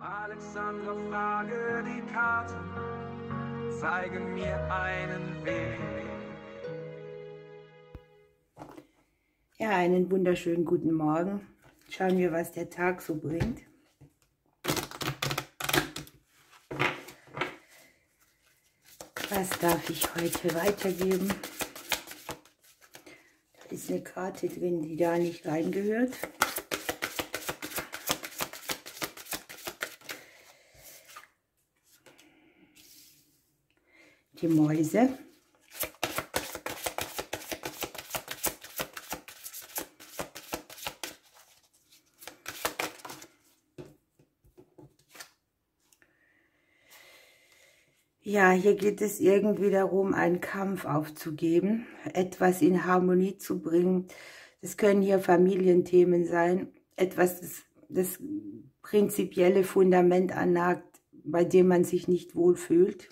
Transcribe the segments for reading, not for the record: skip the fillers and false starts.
Alexandra, frage die Karten, zeigen mir einen Weg. Ja, einen wunderschönen guten Morgen. Schauen wir, was der Tag so bringt. Was darf ich heute weitergeben? Da ist eine Karte drin, die da nicht reingehört. Die Mäuse. Ja, hier geht es irgendwie darum, einen Kampf aufzugeben, etwas in Harmonie zu bringen. Das können hier Familienthemen sein, etwas, das prinzipielle Fundament annagt, bei dem man sich nicht wohlfühlt.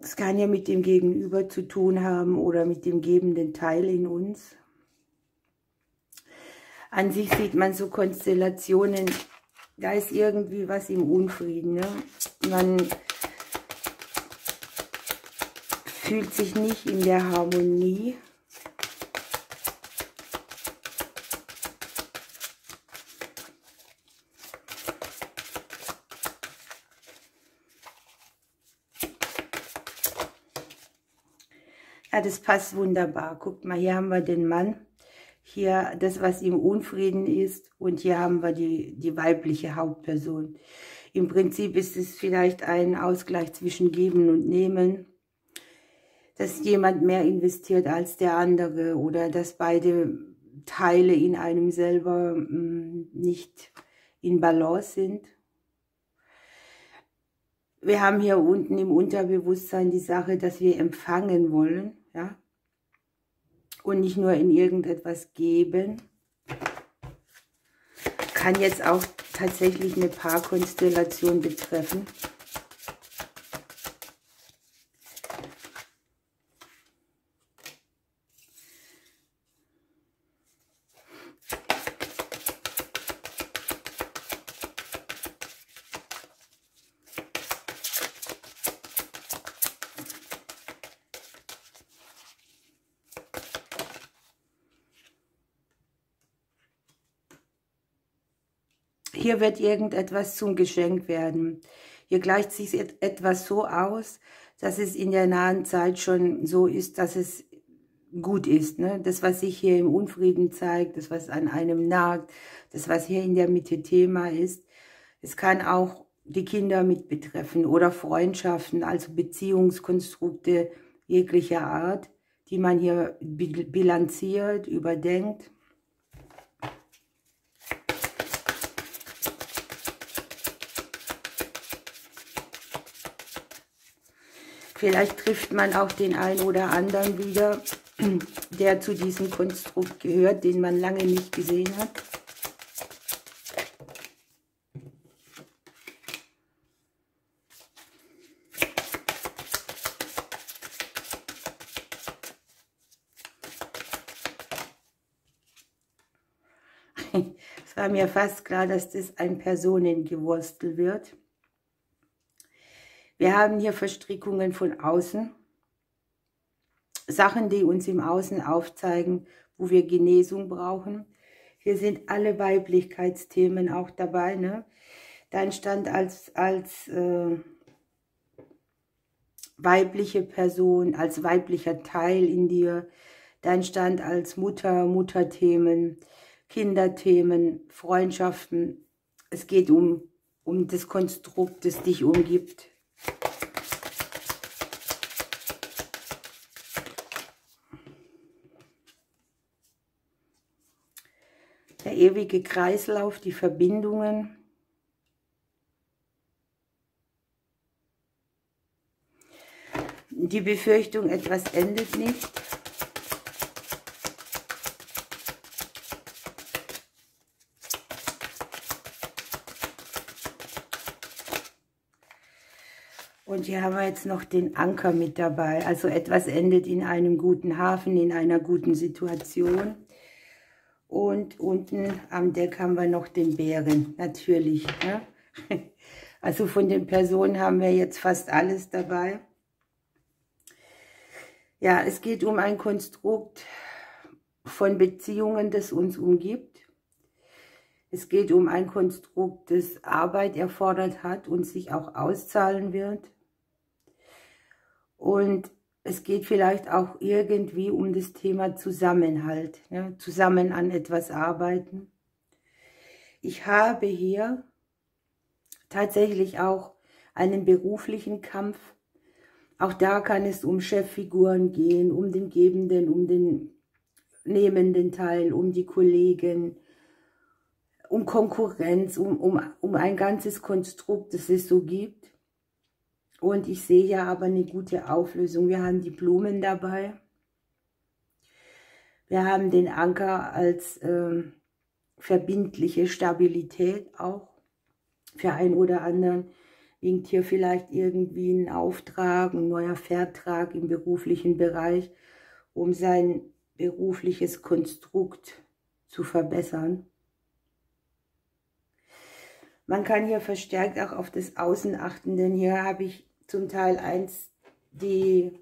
Es kann ja mit dem Gegenüber zu tun haben oder mit dem gebenden Teil in uns. An sich sieht man so Konstellationen, da ist irgendwie was im Unfrieden. Ne? Man fühlt sich nicht in der Harmonie. Ja, das passt wunderbar. Guckt mal, hier haben wir den Mann. Hier das, was im Unfrieden ist, und hier haben wir die weibliche Hauptperson. Im Prinzip ist es vielleicht ein Ausgleich zwischen Geben und Nehmen, dass jemand mehr investiert als der andere oder dass beide Teile in einem selber nicht in Balance sind. Wir haben hier unten im Unterbewusstsein die Sache, dass wir empfangen wollen, ja. Und nicht nur in irgendetwas geben. Kann jetzt auch tatsächlich eine Paarkonstellation betreffen. Hier wird irgendetwas zum Geschenk werden. Hier gleicht sich etwas so aus, dass es in der nahen Zeit schon so ist, dass es gut ist. Ne? Das, was sich hier im Unfrieden zeigt, das, was an einem nagt, das, was hier in der Mitte Thema ist, es kann auch die Kinder mit betreffen oder Freundschaften, also Beziehungskonstrukte jeglicher Art, die man hier bilanziert, überdenkt. Vielleicht trifft man auch den einen oder anderen wieder, der zu diesem Konstrukt gehört, den man lange nicht gesehen hat. Es war mir fast klar, dass das ein Personengewurstel wird. Wir haben hier Verstrickungen von außen, Sachen, die uns im Außen aufzeigen, wo wir Genesung brauchen. Hier sind alle Weiblichkeitsthemen auch dabei. Ne? Dein Stand als weibliche Person, als weiblicher Teil in dir, dein Stand als Mutter, Mutterthemen, Kinderthemen, Freundschaften. Es geht um das Konstrukt, das dich umgibt. Der ewige Kreislauf, die Verbindungen. Die Befürchtung, etwas endet nicht. Und hier haben wir jetzt noch den Anker mit dabei. Also etwas endet in einem guten Hafen, in einer guten Situation. Und unten am Deck haben wir noch den Bären, natürlich. Ne? Also von den Personen haben wir jetzt fast alles dabei. Ja, es geht um ein Konstrukt von Beziehungen, das uns umgibt. Es geht um ein Konstrukt, das Arbeit erfordert hat und sich auch auszahlen wird. Und es geht vielleicht auch irgendwie um das Thema Zusammenhalt, ne? Zusammen an etwas arbeiten. Ich habe hier tatsächlich auch einen beruflichen Kampf. Auch da kann es um Cheffiguren gehen, um den gebenden, um den nehmenden Teil, um die Kollegen, um Konkurrenz, um ein ganzes Konstrukt, das es so gibt. Und ich sehe ja aber eine gute Auflösung. Wir haben die Blumen dabei. Wir haben den Anker als verbindliche Stabilität auch. Für einen oder anderen winkt hier vielleicht irgendwie ein Auftrag, ein neuer Vertrag im beruflichen Bereich, um sein berufliches Konstrukt zu verbessern. Man kann hier verstärkt auch auf das Außen achten, denn hier habe ich zum Teil die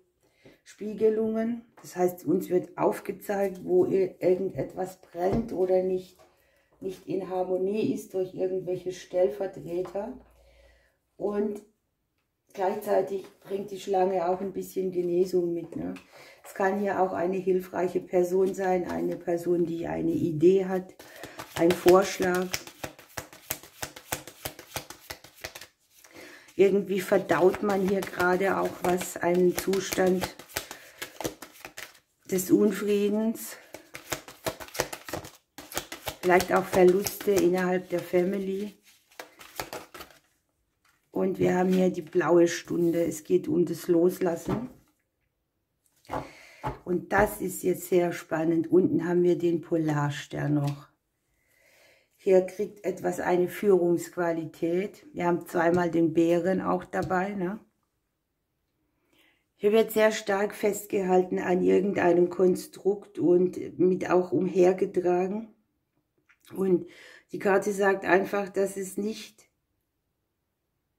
Spiegelungen. Das heißt, uns wird aufgezeigt, wo irgendetwas brennt oder nicht in Harmonie ist durch irgendwelche Stellvertreter. Und gleichzeitig bringt die Schlange auch ein bisschen Genesung mit. Ne? Es kann hier auch eine hilfreiche Person sein, eine Person, die eine Idee hat, ein Vorschlag. Irgendwie verdaut man hier gerade auch was, einen Zustand des Unfriedens. Vielleicht auch Verluste innerhalb der Family. Und wir haben hier die blaue Stunde. Es geht um das Loslassen. Und das ist jetzt sehr spannend. Unten haben wir den Polarstern noch. Hier kriegt etwas eine Führungsqualität. Wir haben zweimal den Bären auch dabei. Ne? Hier wird sehr stark festgehalten an irgendeinem Konstrukt und mit auch umhergetragen. Und die Karte sagt einfach, dass es nicht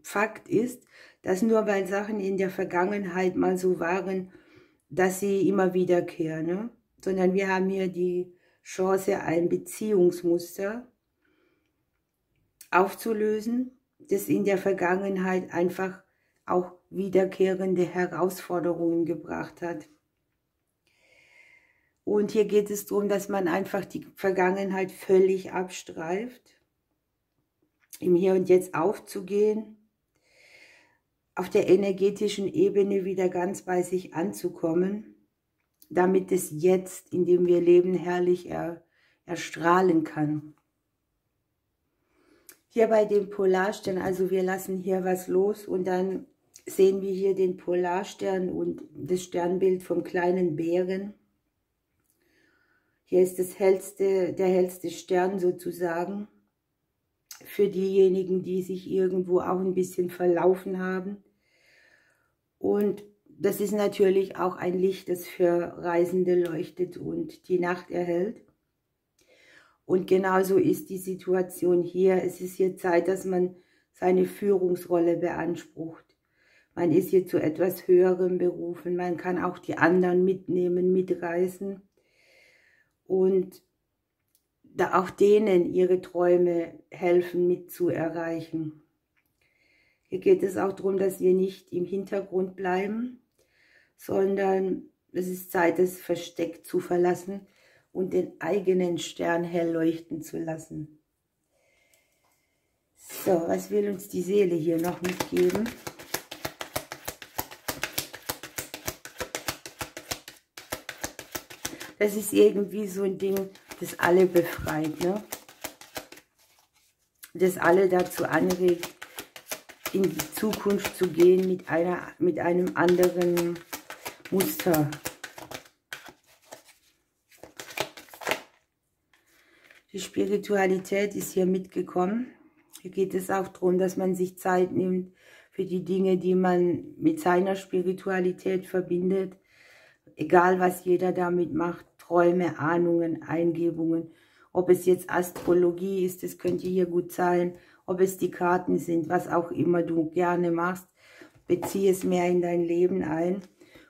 Fakt ist, dass nur weil Sachen in der Vergangenheit mal so waren, dass sie immer wiederkehren. Ne? Sondern wir haben hier die Chance, ein Beziehungsmuster aufzulösen, das in der Vergangenheit einfach auch wiederkehrende Herausforderungen gebracht hat. Und hier geht es darum, dass man einfach die Vergangenheit völlig abstreift, im Hier und Jetzt aufzugehen, auf der energetischen Ebene wieder ganz bei sich anzukommen, damit es Jetzt, in dem wir leben, herrlich erstrahlen kann. Hier bei dem Polarstern, also wir lassen hier was los und dann sehen wir hier den Polarstern und das Sternbild vom kleinen Bären. Hier ist der hellste Stern sozusagen für diejenigen, die sich irgendwo auch ein bisschen verlaufen haben. Und das ist natürlich auch ein Licht, das für Reisende leuchtet und die Nacht erhält. Und genauso ist die Situation hier. Es ist hier Zeit, dass man seine Führungsrolle beansprucht. Man ist hier zu etwas Höherem berufen. Man kann auch die anderen mitnehmen, mitreißen. Und da auch denen ihre Träume helfen, mitzuerreichen. Hier geht es auch darum, dass wir nicht im Hintergrund bleiben, sondern es ist Zeit, das Versteck zu verlassen und den eigenen Stern hell leuchten zu lassen. So, was will uns die Seele hier noch mitgeben? Das ist irgendwie so ein Ding, das alle befreit, ne? Das alle dazu anregt, in die Zukunft zu gehen mit einem anderen Muster. Die Spiritualität ist hier mitgekommen. Hier geht es auch darum, dass man sich Zeit nimmt für die Dinge, die man mit seiner Spiritualität verbindet. Egal, was jeder damit macht, Träume, Ahnungen, Eingebungen. Ob es jetzt Astrologie ist, das könnte hier gut sein. Ob es die Karten sind, was auch immer du gerne machst. Beziehe es mehr in dein Leben ein.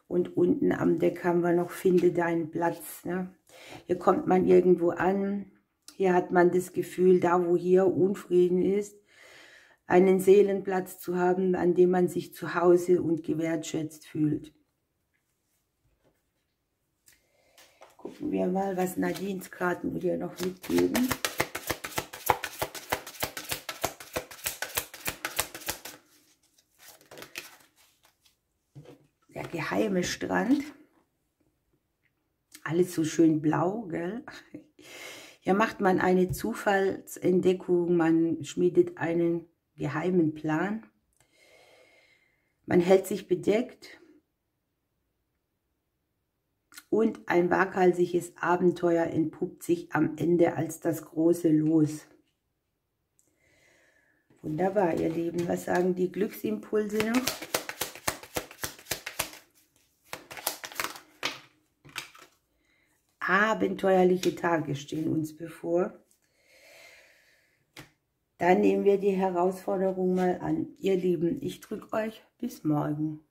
Und unten am Deck haben wir noch, finde deinen Platz. Ne? Hier kommt man irgendwo an. Hier hat man das Gefühl, da wo hier Unfrieden ist, einen Seelenplatz zu haben, an dem man sich zu Hause und gewertschätzt fühlt. Gucken wir mal, was Nadines Karten dir noch mitgeben. Der geheime Strand. Alles so schön blau, gell? Hier macht man eine Zufallsentdeckung, man schmiedet einen geheimen Plan. Man hält sich bedeckt und ein waghalsiges Abenteuer entpuppt sich am Ende als das große Los. Wunderbar, ihr Lieben. Was sagen die Glücksimpulse noch? Abenteuerliche Tage stehen uns bevor. Dann nehmen wir die Herausforderung mal an. Ihr Lieben, ich drücke euch bis morgen.